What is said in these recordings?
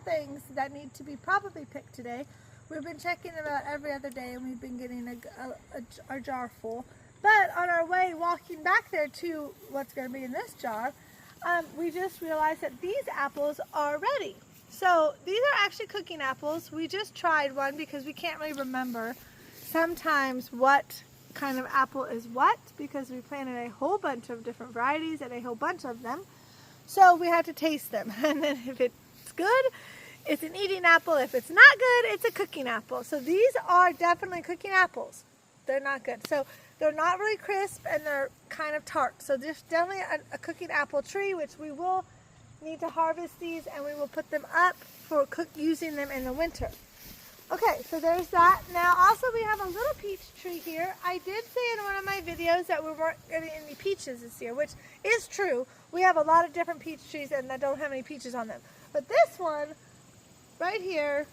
things that need to be probably picked today. We've been checking about every other day, and we've been getting a jar full. But on our way walking back there to what's going to be in this jar, we just realized that these apples are ready. So these are actually cooking apples. We just tried one because we can't really remember sometimes what kind of apple is what, because we planted a whole bunch of different varieties and a whole bunch of them. So we have to taste them, and then if it's good, it's an eating apple. If it's not good, it's a cooking apple. So these are definitely cooking apples. They're not good. So they're not really crisp, and they're kind of tart. So there's definitely a cooking apple tree, which we will need to harvest these, and we will put them up for using them in the winter. Okay, so there's that. Now also we have a little peach tree here. I did say in one of my videos that we weren't getting any peaches this year, which is true. We have a lot of different peach trees and that don't have any peaches on them. But this one right here,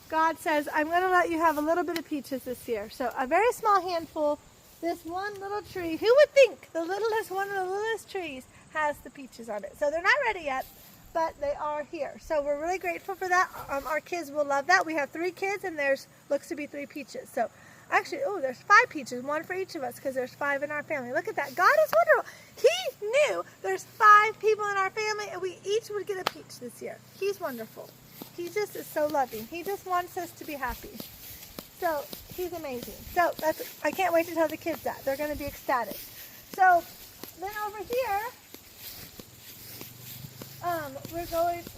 God says, I'm going to let you have a little bit of peaches this year. So a very small handful. This one little tree, who would think the littlest, one of the littlest trees has the peaches on it. So they're not ready yet, but they are here. So we're really grateful for that. Our kids will love that. We have 3 kids, and there's looks to be 3 peaches. So actually, oh, there's 5 peaches, 1 for each of us, because there's 5 in our family. Look at that. God is wonderful. He knew there's 5 people in our family, and we each would get a peach this year. He's wonderful. He just is so loving. He just wants us to be happy. So he's amazing. So I can't wait to tell the kids that. They're going to be ecstatic. So then over here,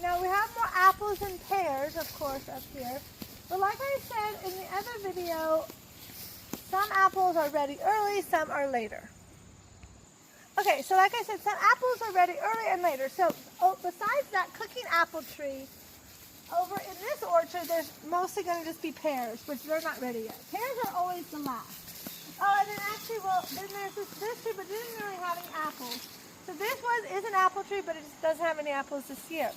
now we have more apples and pears, of course, up here. But like I said in the other video, some apples are ready early, some are later. Okay, so like I said, some apples are ready early and later. So besides that cooking apple tree, over in this orchard, there's mostly going to just be pears, which they're not ready yet. Pears are always the last. Oh, and then actually, then there's this tree, but it didn't really have any apples. So this one is an apple tree, but it just doesn't have any apples this year.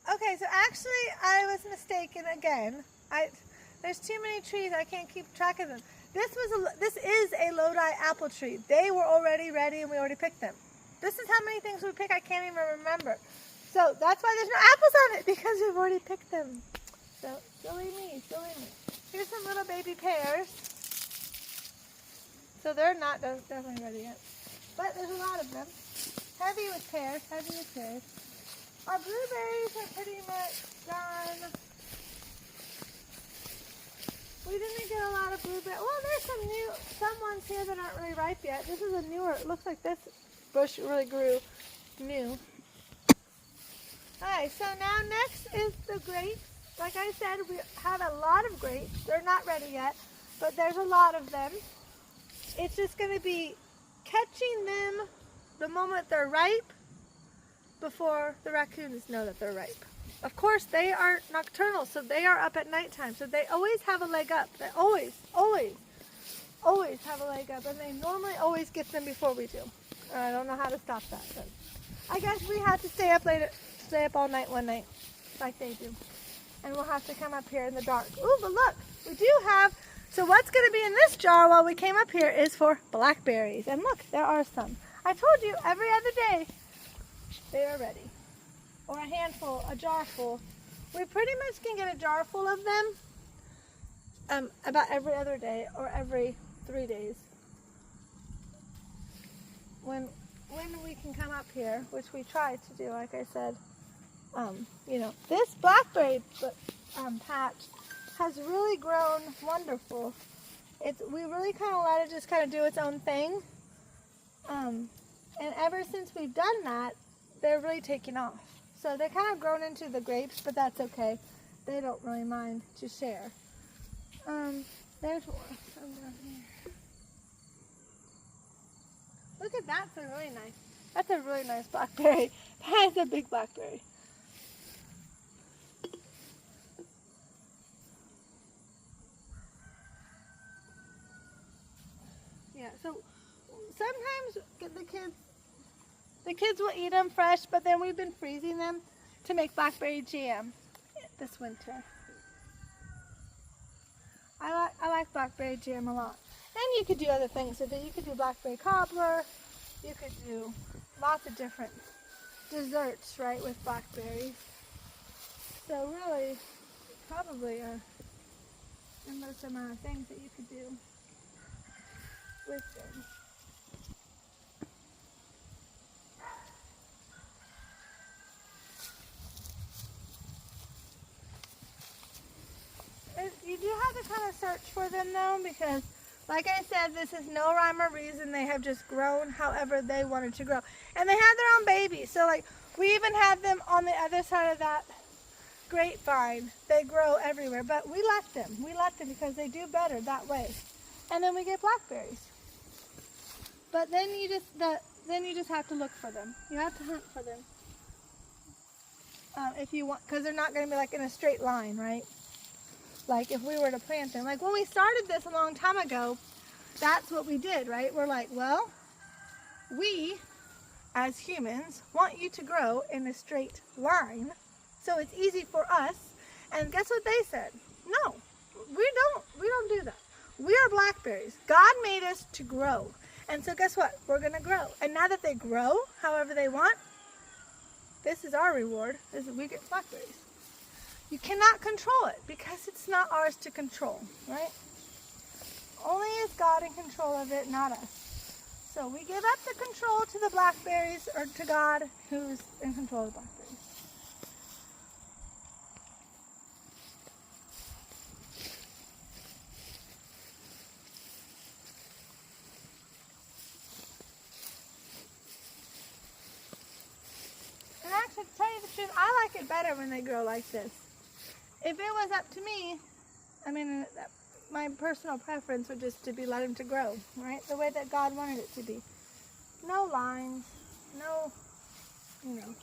Okay, so actually I was mistaken again. There's too many trees, I can't keep track of them. This is a Lodi apple tree. They were already ready, and we already picked them. This is how many things we pick, I can't even remember. So that's why there's no apples on it, because we've already picked them. So silly me, silly me. Here's some little baby pears. So they're not definitely ready yet. But there's a lot of them. Heavy with pears, heavy with pears. Our blueberries are pretty much done. We didn't get a lot of blueberries. Well, there's some ones here that aren't really ripe yet. This is a newer, it looks like this bush really grew new. Alright, so now next is the grapes. Like I said, we have a lot of grapes. They're not ready yet, but there's a lot of them. It's just going to be catching them the moment they're ripe before the raccoons know that they're ripe. Of course, they are nocturnal, so they are up at nighttime, so they always have a leg up. They always have a leg up, and they normally always get them before we do. I don't know how to stop that, but I guess we have to stay up all night one night, like they do. And we'll have to come up here in the dark. Ooh, but look, we do have, so what's going to be in this jar while we came up here is for blackberries. And look, there are some. I told you, every other day, they are ready. Or a handful, a jar full. We pretty much can get a jar full of them about every other day or every 3 days. When we can come up here, which we try to do, like I said, you know, this blackberry patch has really grown wonderful. We really kind of let it just kind of do its own thing. And ever since we've done that, they're really taking off. So they're kind of grown into the grapes, but that's okay. They don't really mind to share. There's one down here. Look at that, that's really nice. That's a really nice blackberry. That is a big blackberry. Yeah, so sometimes the kids will eat them fresh, but then we've been freezing them to make blackberry jam this winter. I like blackberry jam a lot. And you could do other things with it. You could do blackberry cobbler. You could do lots of different desserts, right, with blackberries. So really, probably a endless amount of things that you could do with them. You do have to kind of search for them though, because like I said, this is no rhyme or reason. They have just grown however they wanted to grow. And they have their own babies. So like we even have them on the other side of that grapevine. They grow everywhere, but we let them. We let them because they do better that way. And then we get blackberries. But then you just have to look for them. You have to hunt for them. If you want, because they're not going to be like in a straight line, right? Like if we were to plant them. Like when we started this a long time ago, that's what we did, right? We're like, well, we as humans want you to grow in a straight line so it's easy for us. And guess what they said? No, we don't do that. We are blackberries. God made us to grow. And so guess what? We're going to grow. And now that they grow however they want, this is our reward. We get blackberries. You cannot control it because it's not ours to control, right? Only is God in control of it, not us. So we give up the control to the blackberries, or to God, who's in control of the blackberries. And actually, to tell you the truth, I like it better when they grow like this. If it was up to me, I mean, my personal preference would just to be let them to grow, right? The way that God wanted it to be. No lines, no, you know.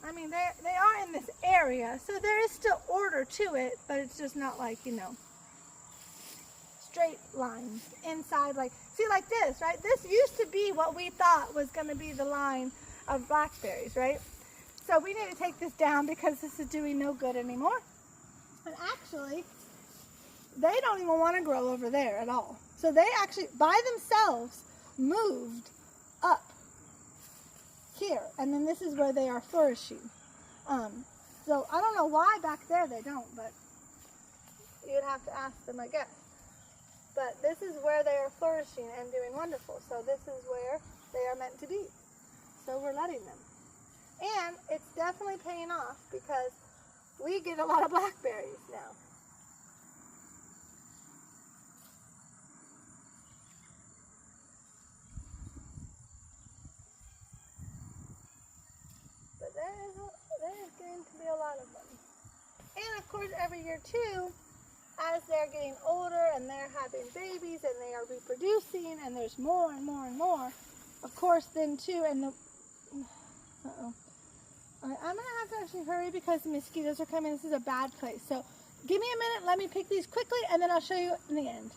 I mean, they are in this area, so there is still order to it, but it's just not like, you know, straight lines inside. Like, see, like this, right? This used to be what we thought was going to be the line of blackberries, right? So we need to take this down because this is doing no good anymore. And actually, they don't even want to grow over there at all. So they actually, by themselves, moved up here. And then this is where they are flourishing. So I don't know why back there they don't, but you'd have to ask them, I guess. But this is where they are flourishing and doing wonderful. So this is where they are meant to be. So we're letting them. And it's definitely paying off because we get a lot of blackberries now. But there is going to be a lot of them. And of course every year too, as they're getting older and they're having babies and they are reproducing and there's more and more and more, of course then too, and the, uh-oh. Alright, I'm going to have to actually hurry because the mosquitoes are coming. This is a bad place. So give me a minute. Let me pick these quickly and then I'll show you in the end.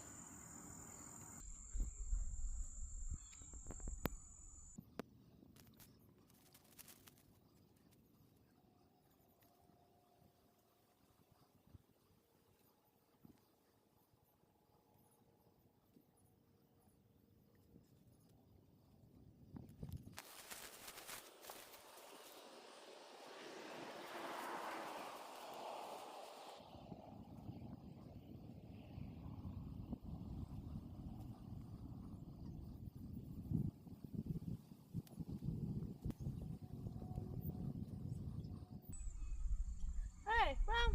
Well,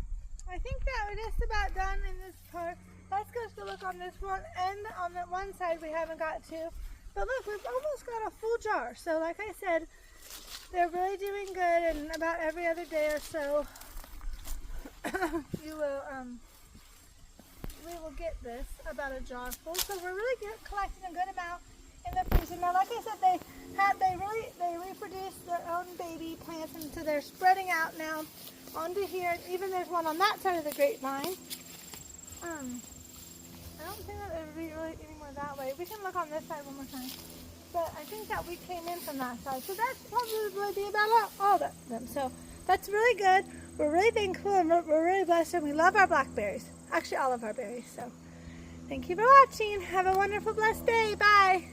I think that we're just about done in this part. Let's go look on this one, and on that one side we haven't got to. But look, we've almost got a full jar. So like I said, they're really doing good, and about every other day or so, we will get this, about a jar full. So we're really collecting a good amount in the freezer. Now, like I said, they reproduced their own baby plants, and so they're spreading out now onto here. And even there's one on that side of the grapevine. I don't think that there would be really any more that way. We can look on this side one more time. But I think that we came in from that side. So that's probably be about all of them. So that's really good. We're really thankful and we're really blessed, and we love our blackberries. Actually, all of our berries. So thank you for watching. Have a wonderful, blessed day. Bye.